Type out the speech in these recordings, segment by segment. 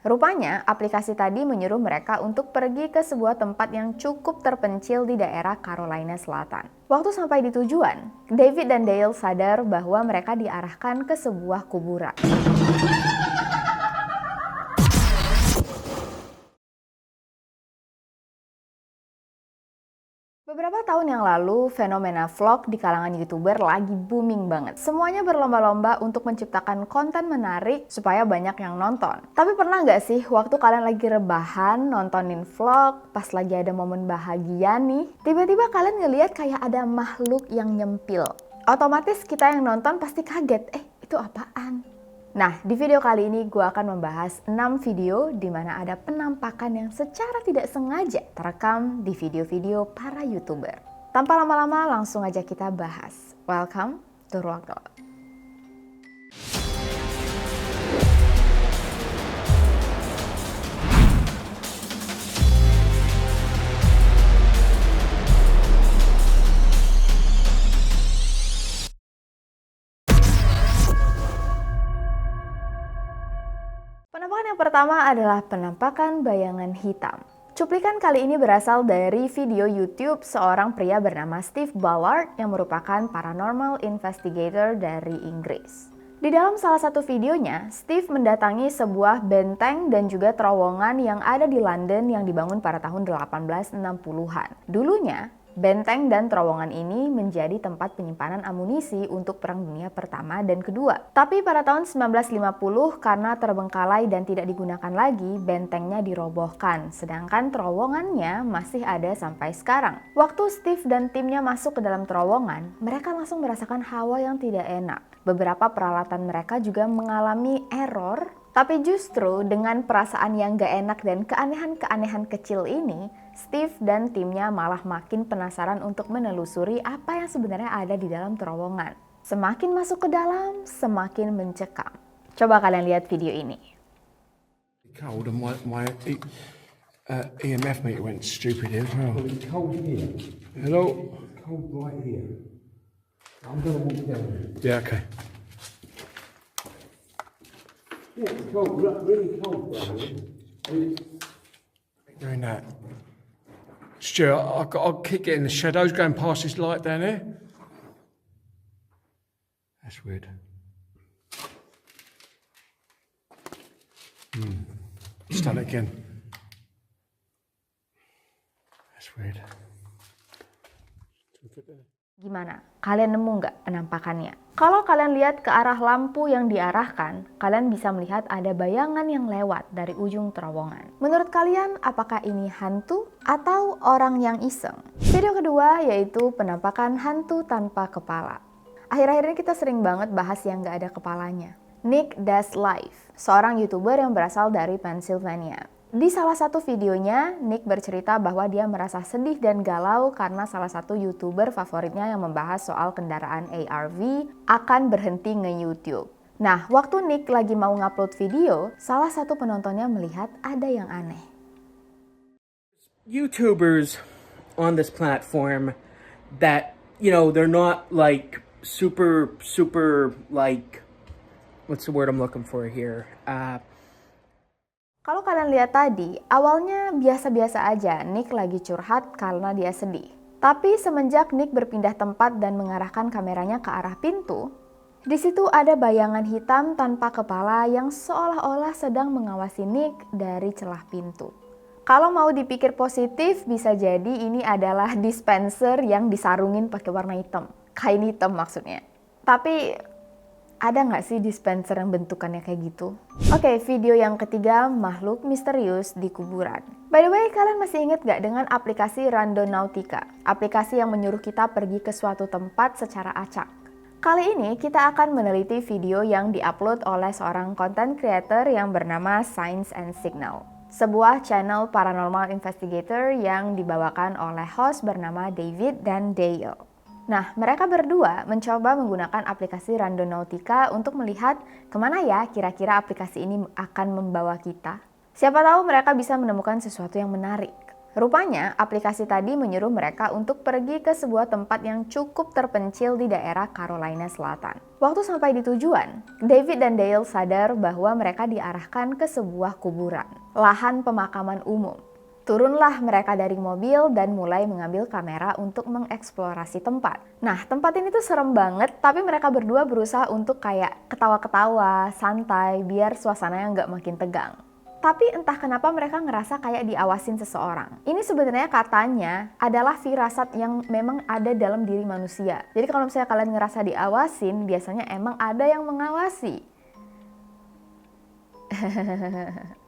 Rupanya, aplikasi tadi menyuruh mereka untuk pergi ke sebuah tempat yang cukup terpencil di daerah Carolina Selatan. Waktu sampai di tujuan, David dan Dale sadar bahwa mereka diarahkan ke sebuah kuburan. Beberapa tahun yang lalu, fenomena vlog di kalangan YouTuber lagi booming banget. Semuanya berlomba-lomba untuk menciptakan konten menarik supaya banyak yang nonton. Tapi pernah nggak sih waktu kalian lagi rebahan nontonin vlog, pas lagi ada momen bahagia nih, tiba-tiba kalian ngeliat kayak ada makhluk yang nyempil. Otomatis kita yang nonton pasti kaget, itu apaan? Nah, di video kali ini gue akan membahas 6 video di mana ada penampakan yang secara tidak sengaja terekam di video-video para YouTuber. Tanpa lama-lama, langsung aja kita bahas. Welcome to Ruang Gelap. Penampakan yang pertama adalah penampakan bayangan hitam. Cuplikan kali ini berasal dari video YouTube seorang pria bernama Steve Ballard yang merupakan paranormal investigator dari Inggris. Di dalam salah satu videonya, Steve mendatangi sebuah benteng dan juga terowongan yang ada di London yang dibangun pada tahun 1860-an. Dulunya, benteng dan terowongan ini menjadi tempat penyimpanan amunisi untuk Perang Dunia Pertama dan Kedua. Tapi pada tahun 1950 karena terbengkalai dan tidak digunakan lagi, bentengnya dirobohkan, sedangkan terowongannya masih ada sampai sekarang. Waktu Steve dan timnya masuk ke dalam terowongan, mereka langsung merasakan hawa yang tidak enak. Beberapa peralatan mereka juga mengalami error. Tapi justru dengan perasaan yang gak enak dan keanehan-keanehan kecil ini, Steve dan timnya malah makin penasaran untuk menelusuri apa yang sebenarnya ada di dalam terowongan. Semakin masuk ke dalam, semakin mencekam. Coba kalian lihat video ini. Cold and my EMF meter went stupid as well. Well, it's cold here. Hello? It's cold right here. I'm going to walk down there. Yeah, okay. Yeah, it's cold, really cold down here. Doing that. Stuart, I'll keep getting the shadows going past this light down there. That's weird. Start it again. That's weird. Gimana? Kalian nemu nggak penampakannya? Kalau kalian lihat ke arah lampu yang diarahkan, kalian bisa melihat ada bayangan yang lewat dari ujung terowongan. Menurut kalian, apakah ini hantu atau orang yang iseng? Video kedua yaitu penampakan hantu tanpa kepala. Akhir-akhir ini kita sering banget bahas yang nggak ada kepalanya. Nick Does Live, seorang YouTuber yang berasal dari Pennsylvania. Di salah satu videonya, Nick bercerita bahwa dia merasa sedih dan galau karena salah satu YouTuber favoritnya yang membahas soal kendaraan ARV akan berhenti nge-YouTube. Nah, waktu Nick lagi mau ngupload video, salah satu penontonnya melihat ada yang aneh. YouTubers on this platform that, they're not like super like, what's the word I'm looking for here? Kalau kalian lihat tadi, awalnya biasa-biasa aja Nick lagi curhat karena dia sedih. Tapi semenjak Nick berpindah tempat dan mengarahkan kameranya ke arah pintu, di situ ada bayangan hitam tanpa kepala yang seolah-olah sedang mengawasi Nick dari celah pintu. Kalau mau dipikir positif, bisa jadi ini adalah dispenser yang disarungin pakai warna hitam. Kain hitam maksudnya. Tapi ada nggak sih dispenser yang bentukannya kayak gitu? Oke, video yang ketiga, makhluk misterius di kuburan. By the way, kalian masih ingat nggak dengan aplikasi Randonautica? Aplikasi yang menyuruh kita pergi ke suatu tempat secara acak. Kali ini kita akan meneliti video yang diupload oleh seorang content creator yang bernama Signs and Signal. Sebuah channel paranormal investigator yang dibawakan oleh host bernama David dan Dale. Nah, mereka berdua mencoba menggunakan aplikasi Randonautica untuk melihat kemana ya kira-kira aplikasi ini akan membawa kita. Siapa tahu mereka bisa menemukan sesuatu yang menarik. Rupanya, aplikasi tadi menyuruh mereka untuk pergi ke sebuah tempat yang cukup terpencil di daerah Carolina Selatan. Waktu sampai di tujuan, David dan Dale sadar bahwa mereka diarahkan ke sebuah kuburan, lahan pemakaman umum. Turunlah mereka dari mobil dan mulai mengambil kamera untuk mengeksplorasi tempat. Nah, tempat ini tuh serem banget, tapi mereka berdua berusaha untuk kayak ketawa-ketawa, santai, biar suasananya nggak makin tegang. Tapi entah kenapa mereka ngerasa kayak diawasin seseorang. Ini sebenarnya katanya adalah firasat yang memang ada dalam diri manusia. Jadi kalau misalnya kalian ngerasa diawasin, biasanya emang ada yang mengawasi.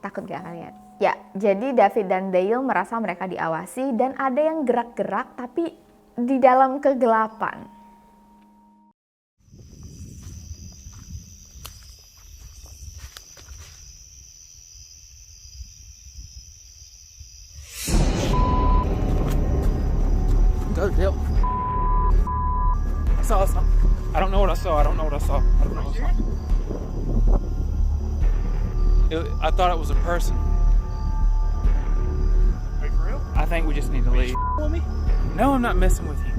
Takut gak kalian? Ya, jadi David dan Dale merasa mereka diawasi dan ada yang gerak-gerak tapi di dalam kegelapan. Go, Dale. I saw something. I don't know what I saw. I don't know what I saw. I don't know what I saw. I thought it was a person. Are you for real? I think we just need to leave. With me? No, I'm not messing with you.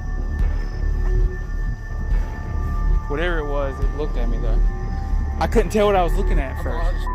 Whatever it was, it looked at me though. I couldn't tell what I was looking at first.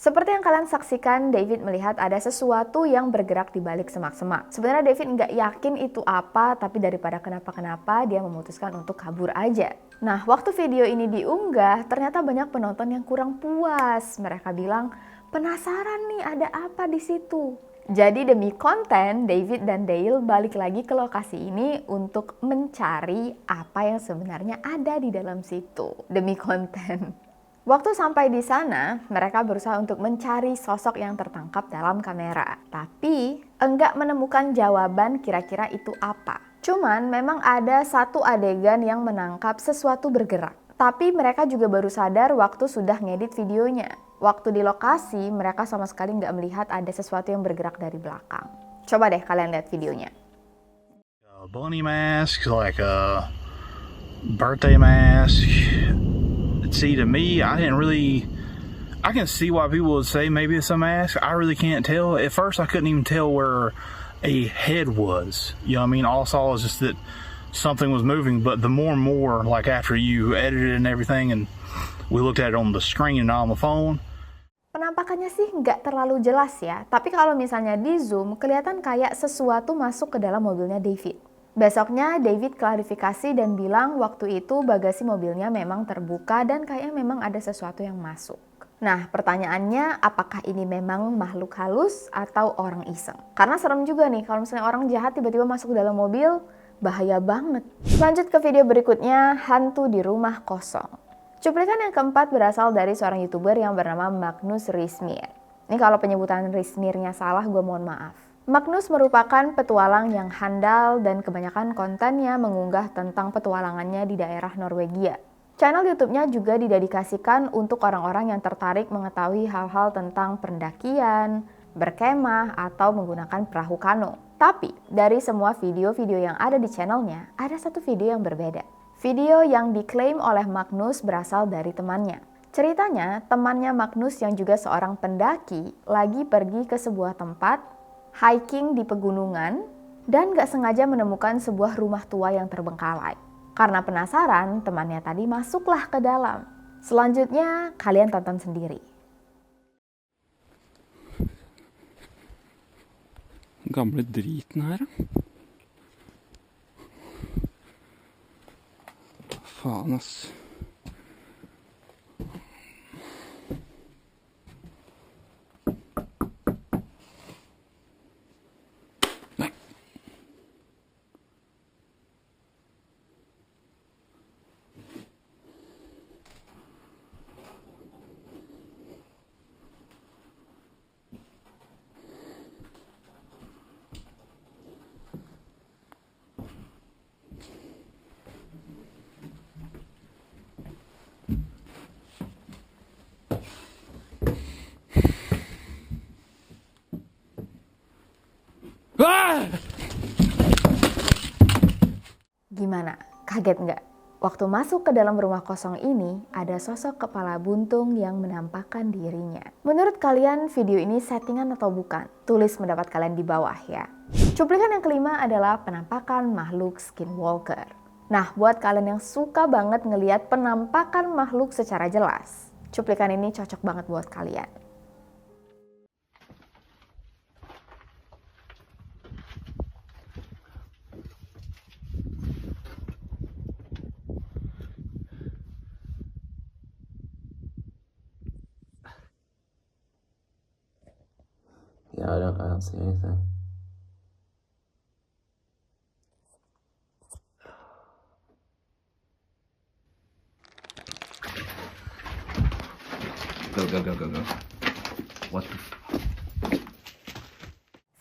Seperti yang kalian saksikan, David melihat ada sesuatu yang bergerak di balik semak-semak. Sebenarnya David nggak yakin itu apa, tapi daripada kenapa-kenapa, dia memutuskan untuk kabur aja. Nah, waktu video ini diunggah, ternyata banyak penonton yang kurang puas. Mereka bilang, penasaran nih ada apa di situ. Jadi demi konten, David dan Dale balik lagi ke lokasi ini untuk mencari apa yang sebenarnya ada di dalam situ. Demi konten. Waktu sampai di sana, mereka berusaha untuk mencari sosok yang tertangkap dalam kamera. Tapi, enggak menemukan jawaban kira-kira itu apa. Cuman, memang ada satu adegan yang menangkap sesuatu bergerak. Tapi mereka juga baru sadar waktu sudah ngedit videonya. Waktu di lokasi, mereka sama sekali nggak melihat ada sesuatu yang bergerak dari belakang. Coba deh kalian lihat videonya. A bunny mask, like a birthday mask. See, to me, I can see why people would say maybe it's a mask. I really can't tell. At first, I couldn't even tell where a head was. You know what I mean? All I saw was just that something was moving, but the more and more, like after you edited and everything, and we looked at it on the screen and on the phone. Penampakannya sih nggak terlalu jelas ya, tapi kalau misalnya di zoom, kelihatan kayak sesuatu masuk ke dalam mobilnya David. Besoknya David klarifikasi dan bilang waktu itu bagasi mobilnya memang terbuka dan kayaknya memang ada sesuatu yang masuk. Nah, pertanyaannya apakah ini memang makhluk halus atau orang iseng? Karena serem juga nih kalau misalnya orang jahat tiba-tiba masuk ke dalam mobil, bahaya banget. Lanjut ke video berikutnya, hantu di rumah kosong. Cuplikan yang keempat berasal dari seorang YouTuber yang bernama Magnus Rismir. Ini kalau penyebutan Rismirnya salah, gue mohon maaf. Magnus merupakan petualang yang handal dan kebanyakan kontennya mengunggah tentang petualangannya di daerah Norwegia. Channel YouTube-nya juga didedikasikan untuk orang-orang yang tertarik mengetahui hal-hal tentang pendakian, berkemah, atau menggunakan perahu kano. Tapi, dari semua video-video yang ada di channelnya, ada satu video yang berbeda. Video yang diklaim oleh Magnus berasal dari temannya. Ceritanya, temannya Magnus yang juga seorang pendaki lagi pergi ke sebuah tempat hiking di pegunungan, dan gak sengaja menemukan sebuah rumah tua yang terbengkalai. Karena penasaran, temannya tadi masuklah ke dalam. Selanjutnya, kalian tonton sendiri. Gamle driten her, faen ass. Gimana? Kaget nggak? Waktu masuk ke dalam rumah kosong ini, ada sosok kepala buntung yang menampakkan dirinya. Menurut kalian, video ini settingan atau bukan? Tulis pendapat kalian di bawah ya. Cuplikan yang kelima adalah penampakan makhluk skinwalker. Nah, buat kalian yang suka banget ngelihat penampakan makhluk secara jelas, cuplikan ini cocok banget buat kalian. Yeah, I don't see anything. Go. What the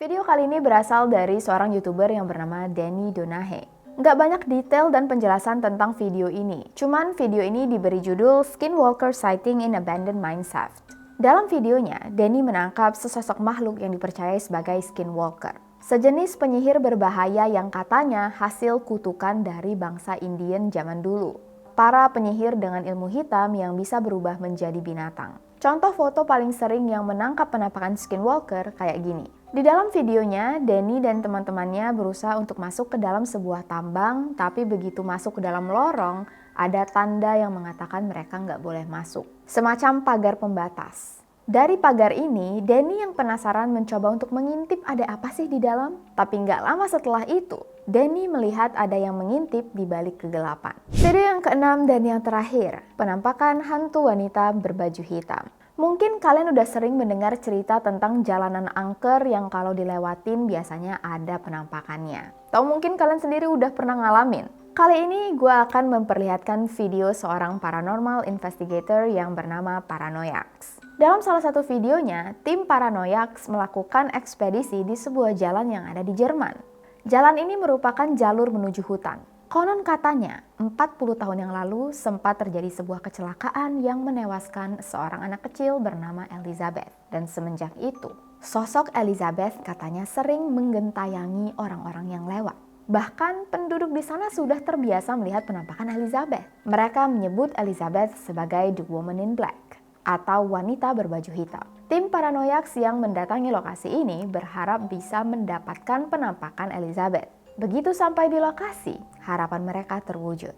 Video kali ini berasal dari seorang YouTuber yang bernama Danny Donahe. Nggak banyak detail dan penjelasan tentang video ini, cuman video ini diberi judul Skinwalker Sighting in Abandoned Mine Shaft. Dalam videonya, Danny menangkap sesosok makhluk yang dipercayai sebagai skinwalker. Sejenis penyihir berbahaya yang katanya hasil kutukan dari bangsa Indian zaman dulu. Para penyihir dengan ilmu hitam yang bisa berubah menjadi binatang. Contoh foto paling sering yang menangkap penampakan skinwalker kayak gini. Di dalam videonya, Danny dan teman-temannya berusaha untuk masuk ke dalam sebuah tambang, tapi begitu masuk ke dalam lorong, ada tanda yang mengatakan mereka nggak boleh masuk. Semacam pagar pembatas. Dari pagar ini, Danny yang penasaran mencoba untuk mengintip ada apa sih di dalam. Tapi nggak lama setelah itu, Danny melihat ada yang mengintip di balik kegelapan. Video yang keenam dan yang terakhir, penampakan hantu wanita berbaju hitam. Mungkin kalian udah sering mendengar cerita tentang jalanan angker yang kalau dilewatin biasanya ada penampakannya. Atau mungkin kalian sendiri udah pernah ngalamin. Kali ini gue akan memperlihatkan video seorang paranormal investigator yang bernama Paranoiax. Dalam salah satu videonya, tim Paranoiax melakukan ekspedisi di sebuah jalan yang ada di Jerman. Jalan ini merupakan jalur menuju hutan. Konon katanya, 40 tahun yang lalu sempat terjadi sebuah kecelakaan yang menewaskan seorang anak kecil bernama Elizabeth. Dan semenjak itu, sosok Elizabeth katanya sering menggentayangi orang-orang yang lewat. Bahkan penduduk di sana sudah terbiasa melihat penampakan Elizabeth. Mereka menyebut Elizabeth sebagai The Woman in Black atau wanita berbaju hitam. Tim Paranoiax yang mendatangi lokasi ini berharap bisa mendapatkan penampakan Elizabeth. Begitu sampai di lokasi, harapan mereka terwujud.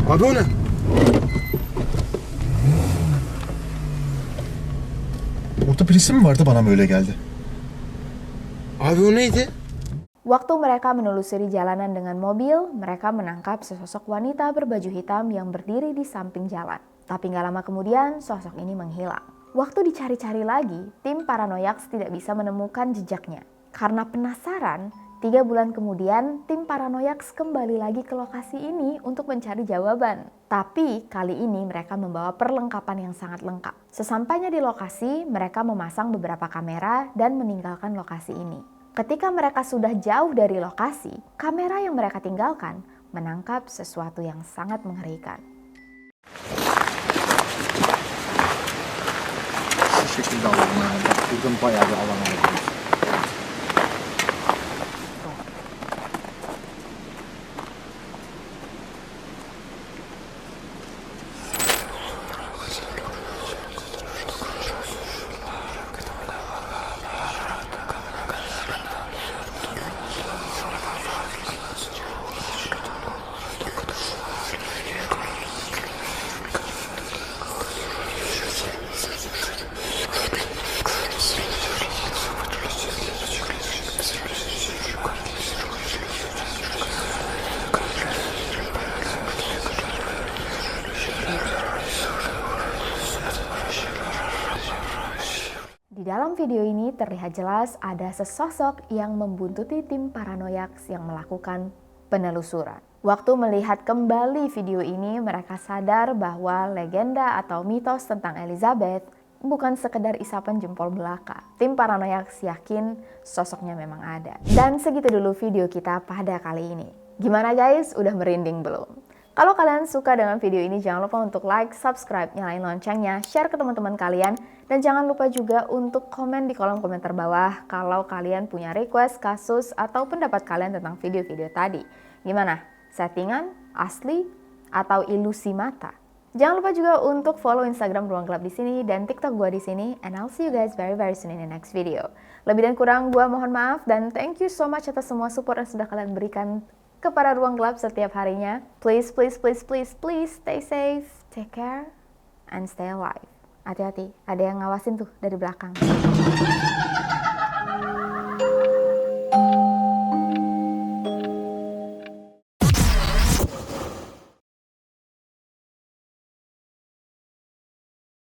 Adona. Orada birisi mi vardı bana mı öyle geldi? Abi o neydi? Waktu mereka menelusuri jalanan dengan mobil, mereka menangkap sesosok wanita berbaju hitam yang berdiri di samping jalan. Tapi nggak lama kemudian, sosok ini menghilang. Waktu dicari-cari lagi, tim Paranoiax tidak bisa menemukan jejaknya. Karena penasaran, 3 bulan kemudian, tim Paranoiax kembali lagi ke lokasi ini untuk mencari jawaban. Tapi kali ini mereka membawa perlengkapan yang sangat lengkap. Sesampainya di lokasi, mereka memasang beberapa kamera dan meninggalkan lokasi ini. Ketika mereka sudah jauh dari lokasi, kamera yang mereka tinggalkan menangkap sesuatu yang sangat mengerikan. Şekilde alalım yani. Bak buradan bayağı bir alan alabiliriz. Di dalam video ini terlihat jelas ada sesosok yang membuntuti tim Paranoiax yang melakukan penelusuran. Waktu melihat kembali video ini, mereka sadar bahwa legenda atau mitos tentang Elizabeth bukan sekedar isapan jempol belaka. Tim Paranoiax yakin sosoknya memang ada. Dan segitu dulu video kita pada kali ini. Gimana guys? Udah merinding belum? Kalau kalian suka dengan video ini, jangan lupa untuk like, subscribe, nyalain loncengnya, share ke teman-teman kalian, dan jangan lupa juga untuk komen di kolom komentar bawah kalau kalian punya request, kasus, atau pendapat kalian tentang video-video tadi. Gimana? Settingan? Asli? Atau ilusi mata? Jangan lupa juga untuk follow Instagram Ruang Gelap di sini dan TikTok gue di sini, and I'll see you guys very soon in the next video. Lebih dan kurang gue mohon maaf, dan thank you so much atas semua support yang sudah kalian berikan kepada Ruang Gelap setiap harinya. Please stay safe, take care, and stay alive. Hati-hati, ada yang ngawasin tuh dari belakang.